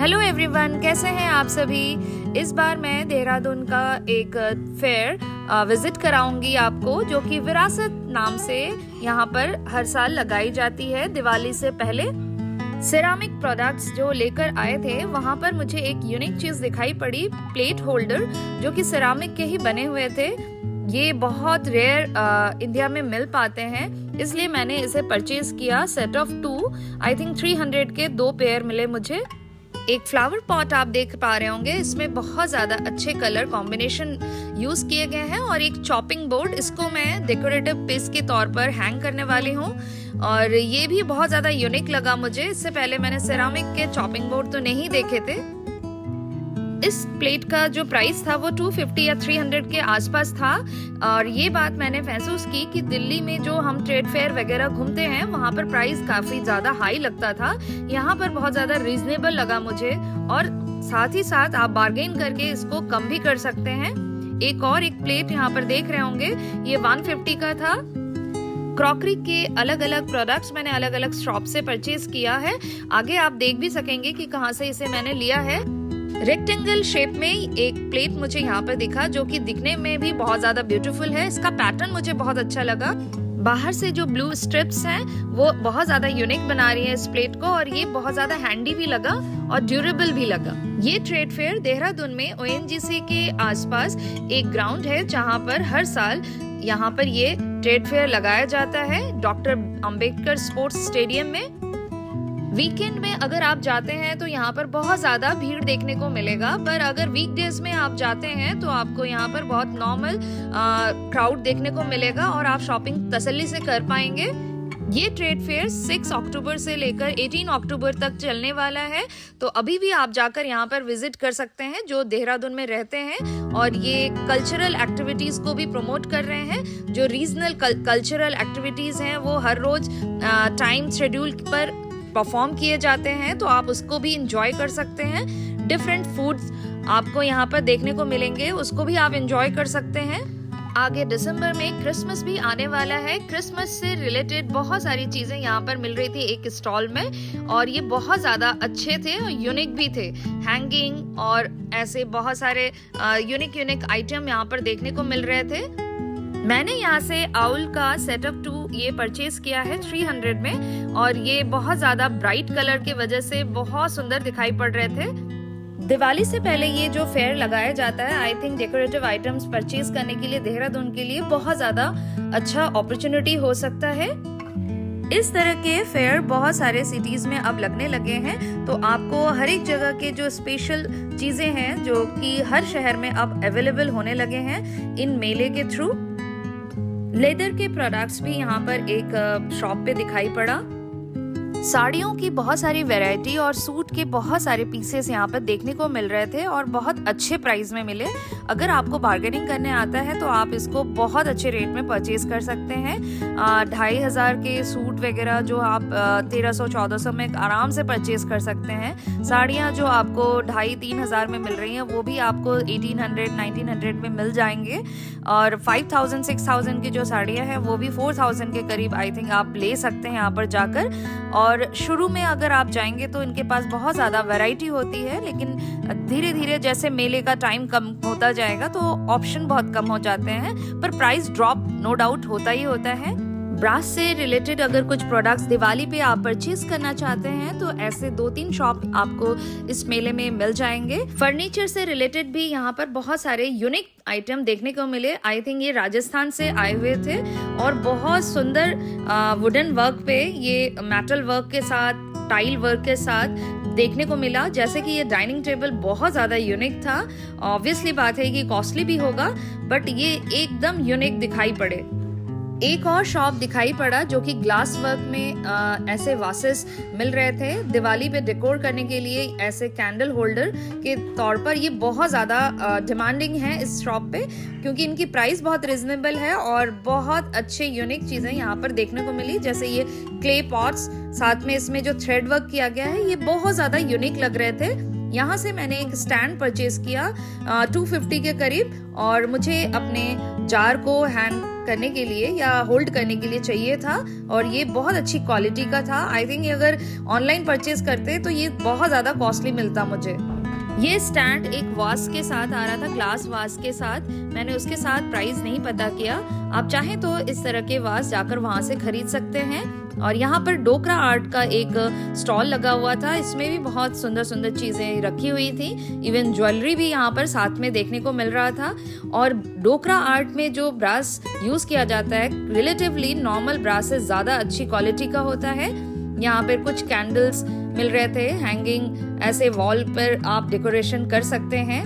Hello everyone, कैसे हैं आप सभी। इस बार मैं देहरादून का एक फेयर विजिट कराऊंगी आपको, जो कि विरासत नाम से यहाँ पर हर साल लगाई जाती है दिवाली से पहले। सिरामिक प्रोडक्ट्स जो लेकर आए थे, वहाँ पर मुझे एक यूनिक चीज दिखाई पड़ी, प्लेट होल्डर, जो कि सिरामिक के ही बने हुए थे। ये बहुत रेयर इंडिया में मिल पाते हैं, इसलिए मैंने इसे परचेज किया। सेट ऑफ 2 आई थिंक 300 के 2 पेयर मिले मुझे। एक फ्लावर पॉट आप देख पा रहे होंगे, इसमें बहुत ज्यादा अच्छे कलर कॉम्बिनेशन यूज किए गए हैं। और एक चॉपिंग बोर्ड, इसको मैं डेकोरेटिव पीस के तौर पर हैंग करने वाली हूँ, और ये भी बहुत ज्यादा यूनिक लगा मुझे। इससे पहले मैंने सेरामिक के चॉपिंग बोर्ड तो नहीं देखे थे। इस प्लेट का जो प्राइस था वो 250 या 300 के आसपास था। और ये बात मैंने महसूस की कि दिल्ली में जो हम ट्रेड फेयर वगैरह घूमते हैं, वहाँ पर प्राइस काफी ज्यादा हाई लगता था। यहाँ पर बहुत ज्यादा रीजनेबल लगा मुझे, और साथ ही साथ आप बार्गेन करके इसको कम भी कर सकते हैं। एक प्लेट यहाँ पर देख रहे होंगे, ये 150 का था। क्रॉकरी के अलग अलग प्रोडक्ट्स मैंने अलग अलग शॉप से परचेज किया है। आगे आप देख भी सकेंगे कि कहाँ से इसे मैंने लिया है। रेक्टेंगल शेप में एक प्लेट मुझे यहाँ पर दिखा, जो कि दिखने में भी बहुत ज्यादा ब्यूटीफुल है। इसका पैटर्न मुझे बहुत अच्छा लगा। बाहर से जो ब्लू स्ट्रिप्स हैं वो बहुत ज्यादा यूनिक बना रही है इस प्लेट को, और ये बहुत ज्यादा हैंडी भी लगा और ड्यूरेबल भी लगा। ये ट्रेड फेयर देहरादून में ONGC के आसपास एक ग्राउंड है, जहाँ पर हर साल यहाँ पर ये ट्रेड फेयर लगाया जाता है, डॉक्टर अंबेडकर स्पोर्ट्स स्टेडियम में। वीकेंड में अगर आप जाते हैं तो यहाँ पर बहुत ज्यादा भीड़ देखने को मिलेगा, पर अगर वीकडेज में आप जाते हैं तो आपको यहाँ पर बहुत नॉर्मल क्राउड देखने को मिलेगा, और आप शॉपिंग तसल्ली से कर पाएंगे। ये ट्रेड फेयर 6 अक्टूबर से लेकर 18 अक्टूबर तक चलने वाला है, तो अभी भी आप जाकर यहाँ पर विजिट कर सकते हैं जो देहरादून में रहते हैं। और ये कल्चरल एक्टिविटीज को भी प्रमोट कर रहे हैं। जो रीजनल कल्चरल एक्टिविटीज हैं वो हर रोज टाइम शेड्यूल पर परफॉर्म किए जाते हैं, तो आप उसको भी इंजॉय कर सकते हैं। डिफरेंट फूड्स आपको यहाँ पर देखने को मिलेंगे, उसको भी आप इंजॉय कर सकते हैं। आगे दिसंबर में क्रिसमस भी आने वाला है। क्रिसमस से रिलेटेड बहुत सारी चीजें यहाँ पर मिल रही थी एक स्टॉल में, और ये बहुत ज्यादा अच्छे थे और यूनिक भी थे। हैंगिंग और ऐसे बहुत सारे यूनिक आइटम यहाँ पर देखने को मिल रहे थे। मैंने यहाँ से आउल का सेटअप 2 ये परचेज किया है 300 में, और ये बहुत ज्यादा ब्राइट कलर की वजह से बहुत सुंदर दिखाई पड़ रहे थे। दिवाली से पहले ये जो फेयर लगाया जाता है, I think decorative items purchase करने के लिए देहरादून के लिए बहुत ज्यादा अच्छा अपॉर्चुनिटी हो सकता है। इस तरह के फेयर बहुत सारे सिटीज में अब लगने लगे हैं, तो आपको हर एक जगह के जो स्पेशल चीजें हैं, जो कि हर शहर में अब अवेलेबल होने लगे हैं इन मेले के थ्रू। लेदर के प्रोडक्ट्स भी यहाँ पर एक शॉप पे दिखाई पड़ा। साड़ियों की बहुत सारी वैरायटी और सूट के बहुत सारे पीसेस यहाँ पर देखने को मिल रहे थे, और बहुत अच्छे प्राइस में मिले। अगर आपको बार्गेनिंग करने आता है तो आप इसको बहुत अच्छे रेट में परचेज कर सकते हैं। 2500 के सूट वगैरह जो आप 1300-1400 में आराम से परचेज कर सकते हैं। साड़ियाँ जो आपको 2500-3000 में मिल रही हैं, वो भी आपको 1800-1900 में मिल जाएंगे। और 5000-6000 की जो साड़ियाँ हैं वो भी 4000 के करीब आई थिंक आप ले सकते हैं यहाँ पर जाकर। और शुरू में अगर आप जाएंगे तो इनके पास बहुत ज़्यादा वैरायटी होती है, लेकिन धीरे धीरे जैसे मेले का टाइम कम होता जाएगा तो ऑप्शन बहुत कम हो जाते हैं, पर प्राइस ड्रॉप नो डाउट होता ही होता है। ब्रास से रिलेटेड अगर कुछ प्रोडक्ट्स दिवाली पे आप परचेज करना चाहते हैं तो ऐसे 2-3 शॉप आपको इस मेले में मिल जाएंगे। फर्नीचर से रिलेटेड भी यहाँ पर बहुत सारे यूनिक आइटम देखने को मिले। आई थिंक ये राजस्थान से आए हुए थे, और बहुत सुंदर वुडन वर्क पे, ये मेटल वर्क के साथ, टाइल वर्क के साथ देखने को मिला। जैसे कि ये डाइनिंग टेबल बहुत ज्यादा यूनिक था। ऑब्वियसली बात है कि कॉस्टली भी होगा, बट ये एकदम यूनिक दिखाई पड़े। एक और शॉप दिखाई पड़ा जो कि ग्लास वर्क में ऐसे वासेस मिल रहे थे दिवाली पे डेकोर करने के लिए, ऐसे कैंडल होल्डर के तौर पर। ये बहुत ज़्यादा डिमांडिंग है इस शॉप पे, क्योंकि इनकी प्राइस बहुत रिजनेबल है, और बहुत अच्छे यूनिक चीज़ें यहाँ पर देखने को मिली। जैसे ये क्ले पॉट्स, साथ में इसमें जो थ्रेड वर्क किया गया है, ये बहुत ज़्यादा यूनिक लग रहे थे। यहाँ से मैंने एक स्टैंड परचेज किया 250 के करीब, और मुझे अपने जार को हैंग करने के लिए या होल्ड करने के लिए चाहिए था, और ये बहुत अच्छी क्वालिटी का था। आई थिंक अगर ऑनलाइन परचेज करते तो ये बहुत ज़्यादा कॉस्टली मिलता मुझे। ये स्टैंड एक वास के साथ आ रहा था, ग्लास वास के साथ। मैंने उसके साथ प्राइस नहीं पता किया। आप चाहें तो इस तरह के वास जाकर वहाँ से खरीद सकते हैं। और यहाँ पर डोकरा आर्ट का एक स्टॉल लगा हुआ था, इसमें भी बहुत सुंदर सुंदर चीज़ें रखी हुई थी। इवन ज्वेलरी भी यहाँ पर साथ में देखने को मिल रहा था। और डोकरा आर्ट में जो ब्रास यूज़ किया जाता है रिलेटिवली नॉर्मल ब्रास से ज़्यादा अच्छी क्वालिटी का होता है। यहाँ पर कुछ कैंडल्स मिल रहे थे हैंगिंग, ऐसे वॉल पर आप डेकोरेशन कर सकते हैं।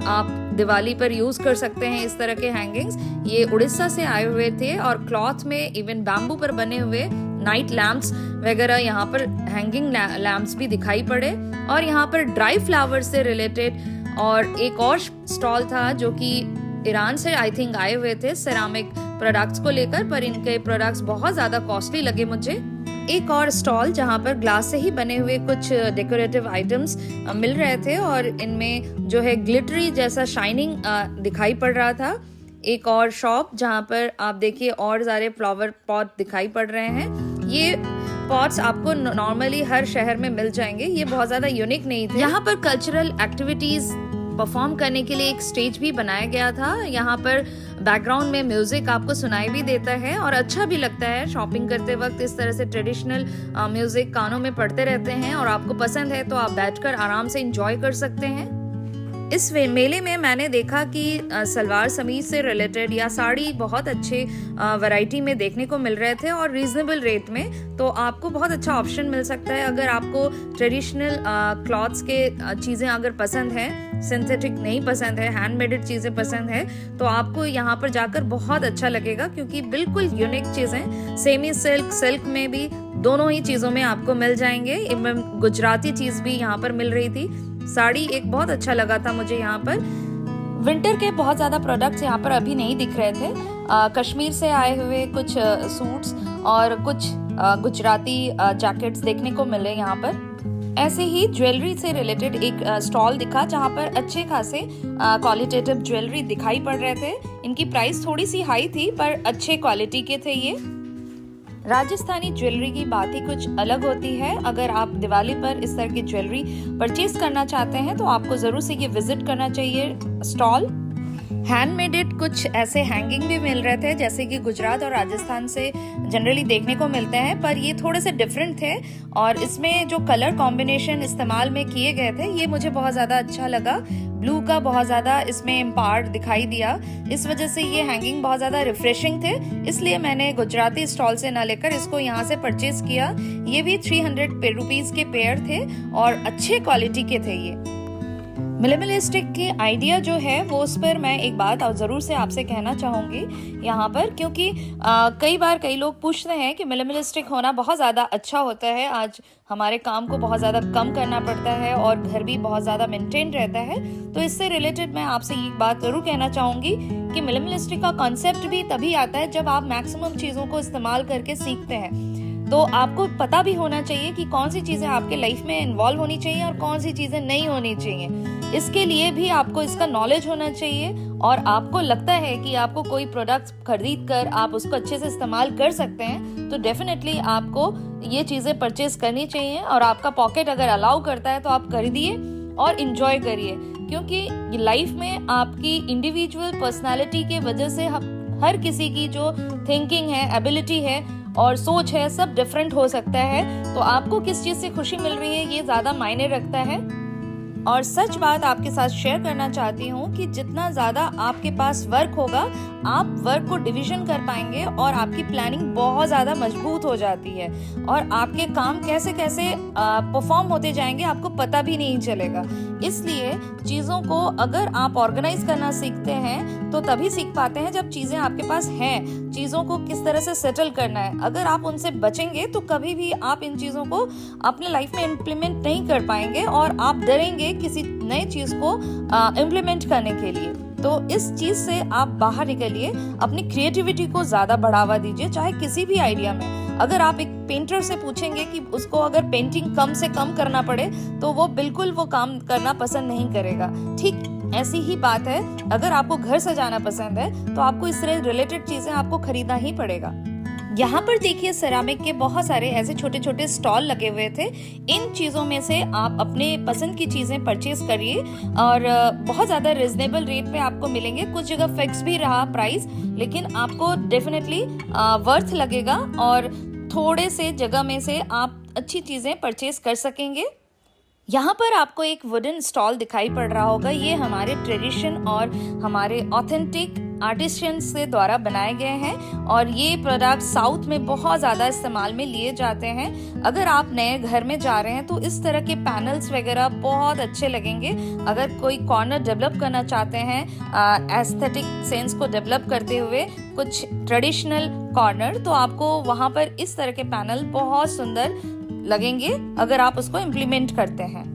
आप दिवाली पर यूज कर सकते हैं इस तरह के हैंगिंग्स। ये उड़ीसा से आए हुए थे और क्लॉथ में इवन बैम्बू पर बने हुए नाइट लैम्प्स वगैरह यहाँ पर हैंगिंग लैम्प्स भी दिखाई पड़े। और यहाँ पर ड्राई फ्लावर से रिलेटेड और एक और स्टॉल था जो कि ईरान से आई थिंक आए हुए थे सेरामिक प्रोडक्ट्स को लेकर, पर इनके प्रोडक्ट्स बहुत ज्यादा कॉस्टली लगे मुझे। एक और स्टॉल जहाँ पर ग्लास से ही बने हुए कुछ डेकोरेटिव आइटम्स मिल रहे थे और इनमें जो है ग्लिटरी जैसा शाइनिंग दिखाई पड़ रहा था। एक और शॉप जहाँ पर आप देखिए और सारे फ्लावर पॉट दिखाई पड़ रहे हैं। ये पॉट्स आपको नॉर्मली हर शहर में मिल जाएंगे, ये बहुत ज्यादा यूनिक नहीं थे। यहाँ पर कल्चरल एक्टिविटीज परफॉर्म करने के लिए एक स्टेज भी बनाया गया था। यहाँ पर बैकग्राउंड में म्यूजिक आपको सुनाई भी देता है और अच्छा भी लगता है। शॉपिंग करते वक्त इस तरह से ट्रेडिशनल म्यूजिक कानों में पड़ते रहते हैं और आपको पसंद है तो आप बैठकर आराम से एंजॉय कर सकते हैं। इस मेले में मैंने देखा कि सलवार समीज से रिलेटेड या साड़ी बहुत अच्छे वैरायटी में देखने को मिल रहे थे और रीजनेबल रेट में, तो आपको बहुत अच्छा ऑप्शन मिल सकता है। अगर आपको ट्रेडिशनल क्लॉथ्स के चीज़ें अगर पसंद हैं, सिंथेटिक नहीं पसंद है, हैंडमेडेड चीज़ें पसंद है, तो आपको यहाँ पर जाकर बहुत अच्छा लगेगा क्योंकि बिल्कुल यूनिक चीज़ें सेमी सिल्क, सिल्क में भी दोनों ही चीज़ों में आपको मिल जाएंगे। इवन गुजराती चीज़ भी यहाँ पर मिल रही थी। साड़ी एक बहुत अच्छा लगा था मुझे यहाँ पर। विंटर के बहुत ज़्यादा प्रोडक्ट्स यहाँ पर अभी नहीं दिख रहे थे। कश्मीर से आए हुए कुछ सूट्स और कुछ गुजराती जैकेट्स देखने को मिले यहाँ पर। ऐसे ही ज्वेलरी से रिलेटेड एक स्टॉल दिखा जहाँ पर अच्छे खासे क्वालिटेटिव ज्वेलरी दिखाई पड़ रहे थे। इनकी प्राइस थोड़ी सी हाई थी पर अच्छे क्वालिटी के थे ये। राजस्थानी ज्वेलरी की बात ही कुछ अलग होती है। अगर आप दिवाली पर इस तरह की ज्वेलरी परचेज करना चाहते हैं तो आपको जरूर से ये विजिट करना चाहिए स्टॉल। हैंडमेडेड कुछ ऐसे हैंगिंग भी मिल रहे थे जैसे कि गुजरात और राजस्थान से जनरली देखने को मिलते हैं, पर ये थोड़े से डिफरेंट थे और इसमें जो कलर कॉम्बिनेशन इस्तेमाल में किए गए थे ये मुझे बहुत ज़्यादा अच्छा लगा। ब्लू का बहुत ज़्यादा इसमें इम्पार्ट दिखाई दिया, इस वजह से ये हैंगिंग बहुत ज़्यादा रिफ्रेशिंग थे, इसलिए मैंने गुजराती स्टॉल से ना लेकर इसको यहाँ से परचेज किया। ये भी 300 रुपीज़ के पेयर थे और अच्छे क्वालिटी के थे ये। मिनिमलिस्टिक के आइडिया जो है वो उस पर मैं एक बात और ज़रूर से आपसे कहना चाहूँगी यहाँ पर, क्योंकि कई बार कई लोग पूछते हैं कि मिनिमलिस्टिक होना बहुत ज़्यादा अच्छा होता है। आज हमारे काम को बहुत ज़्यादा कम करना पड़ता है और घर भी बहुत ज़्यादा मेंटेन रहता है, तो इससे रिलेटेड मैं आपसे एक बात ज़रूर कहना चाहूँगी कि मिनिमलिस्टिक का कॉन्सेप्ट भी तभी आता है जब आप मैक्सिमम चीज़ों को इस्तेमाल करके सीखते हैं। तो आपको पता भी होना चाहिए कि कौन सी चीज़ें आपके लाइफ में इन्वॉल्व होनी चाहिए और कौन सी चीज़ें नहीं होनी चाहिए। इसके लिए भी आपको इसका नॉलेज होना चाहिए और आपको लगता है कि आपको कोई प्रोडक्ट खरीद कर आप उसको अच्छे से इस्तेमाल कर सकते हैं तो डेफिनेटली आपको ये चीज़ें परचेज करनी चाहिए। और आपका पॉकेट अगर अलाउ करता है तो आप खरीदिए और इंजॉय करिए, क्योंकि लाइफ में आपकी इंडिविजुअल पर्सनैलिटी के वजह से हर किसी की जो थिंकिंग है, एबिलिटी है और सोच है, सब डिफरेंट हो सकता है। तो आपको किस चीज़ से खुशी मिल रही है ये ज़्यादा मायने रखता है। और सच बात आपके साथ शेयर करना चाहती हूँ कि जितना ज़्यादा आपके पास वर्क होगा आप वर्क को डिवीजन कर पाएंगे और आपकी प्लानिंग बहुत ज़्यादा मजबूत हो जाती है और आपके काम कैसे कैसे परफॉर्म होते जाएंगे आपको पता भी नहीं चलेगा। इसलिए चीज़ों को अगर आप ऑर्गेनाइज करना सीखते हैं तो तभी सीख पाते हैं जब चीज़ें आपके पास हैं, चीज़ों को किस तरह से सेटल करना है। अगर आप उनसे बचेंगे तो कभी भी आप इन चीज़ों को अपने लाइफ में इम्प्लीमेंट नहीं कर पाएंगे और आप डरेंगे किसी नई चीज़ को इम्प्लीमेंट करने के लिए। तो इस चीज से आप बाहर निकलिए, अपनी क्रिएटिविटी को ज्यादा बढ़ावा दीजिए, चाहे किसी भी आइडिया में। अगर आप एक पेंटर से पूछेंगे कि उसको अगर पेंटिंग कम से कम करना पड़े तो वो बिल्कुल वो काम करना पसंद नहीं करेगा। ठीक ऐसी ही बात है, अगर आपको घर सजाना पसंद है तो आपको इस तरह रिलेटेड चीजें आपको खरीदना ही पड़ेगा। यहाँ पर देखिए सेरामिक के बहुत सारे ऐसे छोटे छोटे स्टॉल लगे हुए थे। इन चीज़ों में से आप अपने पसंद की चीज़ें परचेज करिए और बहुत ज़्यादा रिजनेबल रेट पे आपको मिलेंगे। कुछ जगह फिक्स भी रहा प्राइस, लेकिन आपको डेफिनेटली वर्थ लगेगा और थोड़े से जगह में से आप अच्छी चीज़ें परचेज कर सकेंगे। यहाँ पर आपको एक वुडन स्टॉल दिखाई पड़ रहा होगा। ये हमारे ट्रेडिशन और हमारे ऑथेंटिक आर्टिशियंस के द्वारा बनाए गए हैं और ये प्रोडक्ट साउथ में बहुत ज़्यादा इस्तेमाल में लिए जाते हैं। अगर आप नए घर में जा रहे हैं तो इस तरह के पैनल्स वगैरह बहुत अच्छे लगेंगे। अगर कोई कॉर्नर डेवलप करना चाहते हैं एस्थेटिक सेंस को डेवलप करते हुए कुछ ट्रेडिशनल कॉर्नर, तो आपको वहाँ पर इस तरह के पैनल बहुत सुंदर लगेंगे अगर आप उसको इम्प्लीमेंट करते हैं।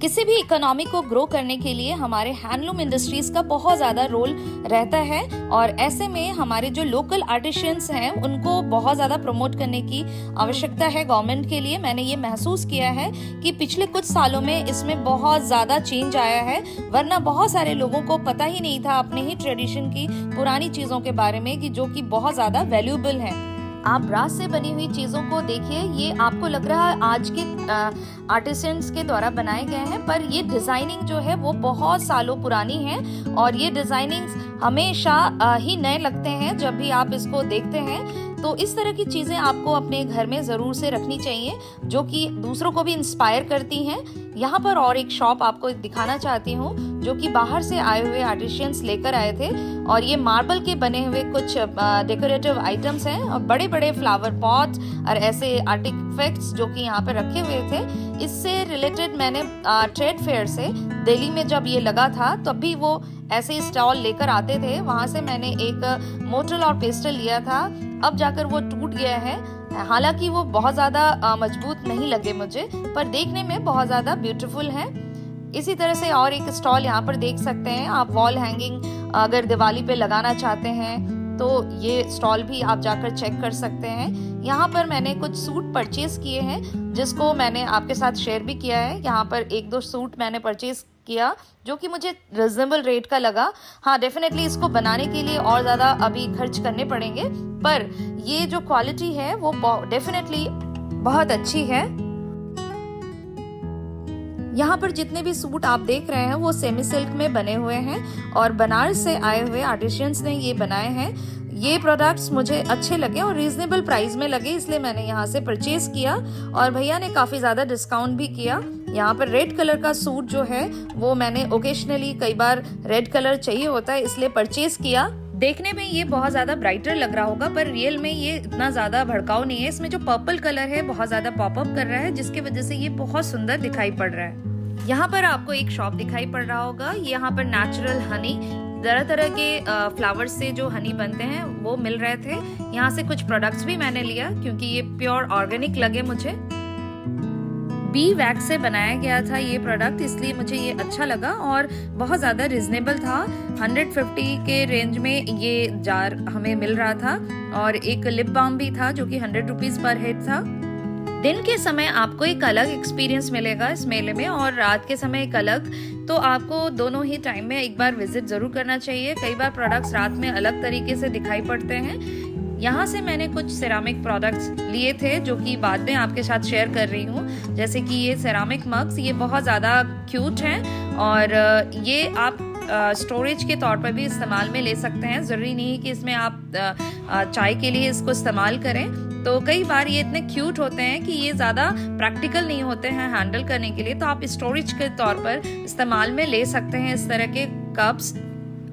किसी भी इकोनॉमी को ग्रो करने के लिए हमारे हैंडलूम इंडस्ट्रीज का बहुत ज़्यादा रोल रहता है और ऐसे में हमारे जो लोकल आर्टिशियंस हैं उनको बहुत ज़्यादा प्रमोट करने की आवश्यकता है गवर्नमेंट के लिए। मैंने ये महसूस किया है कि पिछले कुछ सालों में इसमें बहुत ज़्यादा चेंज आया है, वरना बहुत सारे लोगों को पता ही नहीं था अपने ही ट्रेडिशन की पुरानी चीज़ों के बारे में कि जो कि बहुत ज़्यादा वैल्यूएबल है। आप ब्रास से बनी हुई चीज़ों को देखिए, ये आपको लग रहा है आज के आर्टिसंस के द्वारा बनाए गए हैं, पर ये डिज़ाइनिंग जो है वो बहुत सालों पुरानी है और ये डिज़ाइनिंग्स हमेशा ही नए लगते हैं जब भी आप इसको देखते हैं। तो इस तरह की चीज़ें आपको अपने घर में ज़रूर से रखनी चाहिए जो कि दूसरों को भी इंस्पायर करती हैं। यहाँ पर और एक शॉप आपको दिखाना चाहती हूँ जो कि बाहर से आए हुए आर्टिशियंस लेकर आए थे और ये मार्बल के बने हुए कुछ डेकोरेटिव आइटम्स हैं और बड़े बड़े फ्लावर पॉट्स और ऐसे आर्टिफैक्ट्स जो कि यहाँ पे रखे हुए थे। इससे रिलेटेड मैंने ट्रेड फेयर से दिल्ली में जब ये लगा था तब भी वो ऐसे स्टॉल लेकर आते थे। वहाँ से मैंने एक मोटल और पेस्टल लिया था, अब जाकर वो टूट गया है। हालांकि वो बहुत ज़्यादा मजबूत नहीं लगे मुझे, पर देखने में बहुत ज़्यादा ब्यूटीफुल है। इसी तरह से और एक स्टॉल यहाँ पर देख सकते हैं आप। वॉल हैंगिंग अगर दिवाली पे लगाना चाहते हैं तो ये स्टॉल भी आप जाकर चेक कर सकते हैं। यहाँ पर मैंने कुछ सूट परचेज किए हैं जिसको मैंने आपके साथ शेयर भी किया है। यहाँ पर एक दो सूट मैंने परचेज किया जो कि मुझे रिजनेबल रेट का लगा। हाँ, डेफिनेटली इसको बनाने के लिए और ज़्यादा अभी खर्च करने पड़ेंगे, पर ये जो क्वालिटी है वो डेफिनेटली बहुत अच्छी है। यहाँ पर जितने भी सूट आप देख रहे हैं वो सेमी सिल्क में बने हुए हैं और बनारस से आए हुए आर्टिशियंस ने ये बनाए हैं। ये प्रोडक्ट्स मुझे अच्छे लगे और रीजनेबल प्राइस में लगे, इसलिए मैंने यहाँ से परचेज किया और भैया ने काफ़ी ज़्यादा डिस्काउंट भी किया। यहाँ पर रेड कलर का सूट जो है वो मैंने ओकेशनली कई बार रेड कलर चाहिए होता है इसलिए परचेज किया। देखने में ये बहुत ज़्यादा ब्राइटर लग रहा होगा पर रियल में ये इतना ज़्यादा भड़काऊ नहीं है। इसमें जो पर्पल कलर है बहुत ज़्यादा पॉपअप कर रहा है जिसकी वजह से ये बहुत सुंदर दिखाई पड़ रहा है। यहाँ पर आपको एक शॉप दिखाई पड़ रहा होगा। यहाँ पर नेचुरल हनी, तरह तरह के फ्लावर्स से जो हनी बनते हैं वो मिल रहे थे। यहाँ से कुछ प्रोडक्ट्स भी मैंने लिया क्योंकि ये प्योर ऑर्गेनिक लगे मुझे। बी वैक्स से बनाया गया था ये प्रोडक्ट, इसलिए मुझे ये अच्छा लगा और बहुत ज़्यादा रिजनेबल था। 150 के रेंज में ये जार हमें मिल रहा था और एक लिप बाम भी था जो कि 100 रुपीज़ पर हेड था। दिन के समय आपको एक अलग एक्सपीरियंस मिलेगा इस मेले में और रात के समय एक अलग, तो आपको दोनों ही टाइम में एक बार विजिट ज़रूर करना चाहिए। कई बार प्रोडक्ट्स रात में अलग तरीके से दिखाई पड़ते हैं। यहाँ से मैंने कुछ सेरामिक प्रोडक्ट्स लिए थे जो कि बाद में आपके साथ शेयर कर रही हूँ, जैसे कि ये सेरामिक मग्स, ये बहुत ज़्यादा क्यूट हैं और ये आप स्टोरेज के तौर पर भी इस्तेमाल में ले सकते हैं। ज़रूरी नहीं कि इसमें आप चाय के लिए इसको इस्तेमाल करें। तो कई बार ये इतने क्यूट होते हैं कि ये ज़्यादा प्रैक्टिकल नहीं होते हैं हैंडल करने के लिए, तो आप स्टोरेज के तौर पर इस्तेमाल में ले सकते हैं इस तरह के कप्स।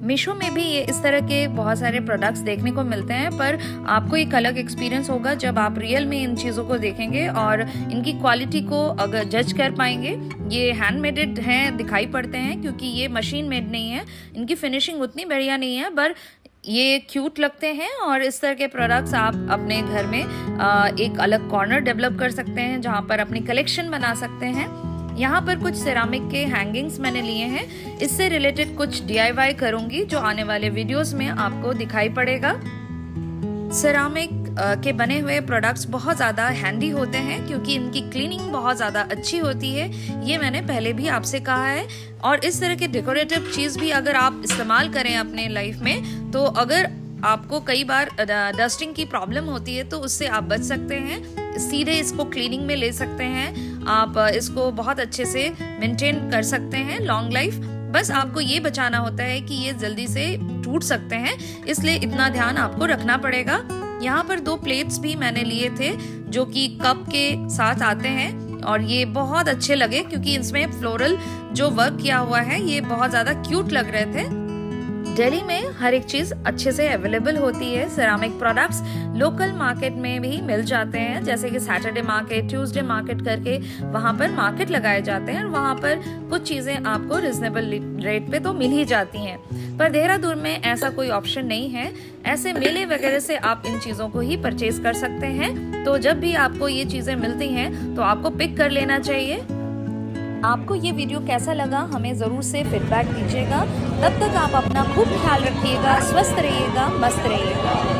मीशो में भी ये इस तरह के बहुत सारे प्रोडक्ट्स देखने को मिलते हैं, पर आपको एक अलग एक्सपीरियंस होगा जब आप रियल में इन चीज़ों को देखेंगे और इनकी क्वालिटी को अगर जज कर पाएंगे। ये हैंडमेडेड हैं दिखाई पड़ते हैं क्योंकि ये मशीन मेड नहीं है, इनकी फिनिशिंग उतनी बढ़िया नहीं है, पर ये क्यूट लगते हैं और इस तरह के प्रोडक्ट्स आप अपने घर में एक अलग कॉर्नर डेवलप कर सकते हैं जहाँ पर अपनी कलेक्शन बना सकते हैं। यहाँ पर कुछ सेरामिक के हैंगिंग्स मैंने लिए हैं, इससे रिलेटेड कुछ DIY करूँगी जो आने वाले वीडियोस में आपको दिखाई पड़ेगा। सेरामिक के बने हुए प्रोडक्ट्स बहुत ज़्यादा हैंडी होते हैं क्योंकि इनकी क्लीनिंग बहुत ज़्यादा अच्छी होती है। ये मैंने पहले भी आपसे कहा है। और इस तरह के डेकोरेटिव चीज़ भी अगर आप इस्तेमाल करें अपने लाइफ में, तो अगर आपको कई बार डस्टिंग की प्रॉब्लम होती है तो उससे आप बच सकते हैं। सीधे इसको क्लीनिंग में ले सकते हैं, आप इसको बहुत अच्छे से मेंटेन कर सकते हैं लॉन्ग लाइफ। बस आपको ये बचाना होता है कि ये जल्दी से टूट सकते हैं, इसलिए इतना ध्यान आपको रखना पड़ेगा। यहाँ पर 2 प्लेट्स भी मैंने लिए थे जो कि कप के साथ आते हैं और ये बहुत अच्छे लगे क्योंकि इसमें फ्लोरल जो वर्क किया हुआ है ये बहुत ज़्यादा क्यूट लग रहे थे। दिल्ली में हर एक चीज़ अच्छे से अवेलेबल होती है। सेरामिक प्रोडक्ट्स लोकल मार्केट में भी मिल जाते हैं, जैसे कि सैटरडे मार्केट, ट्यूसडे मार्केट करके वहाँ पर मार्केट लगाए जाते हैं और वहाँ पर कुछ चीज़ें आपको रिजनेबल रेट पे तो मिल ही जाती हैं। पर देहरादून में ऐसा कोई ऑप्शन नहीं है। ऐसे मेले वगैरह से आप इन चीज़ों को ही परचेज कर सकते हैं। तो जब भी आपको ये चीज़ें मिलती हैं तो आपको पिक कर लेना चाहिए। आपको ये वीडियो कैसा लगा हमें ज़रूर से फीडबैक दीजिएगा। तब तक आप अपना खूब ख्याल रखिएगा, स्वस्थ रहिएगा, मस्त रहिएगा।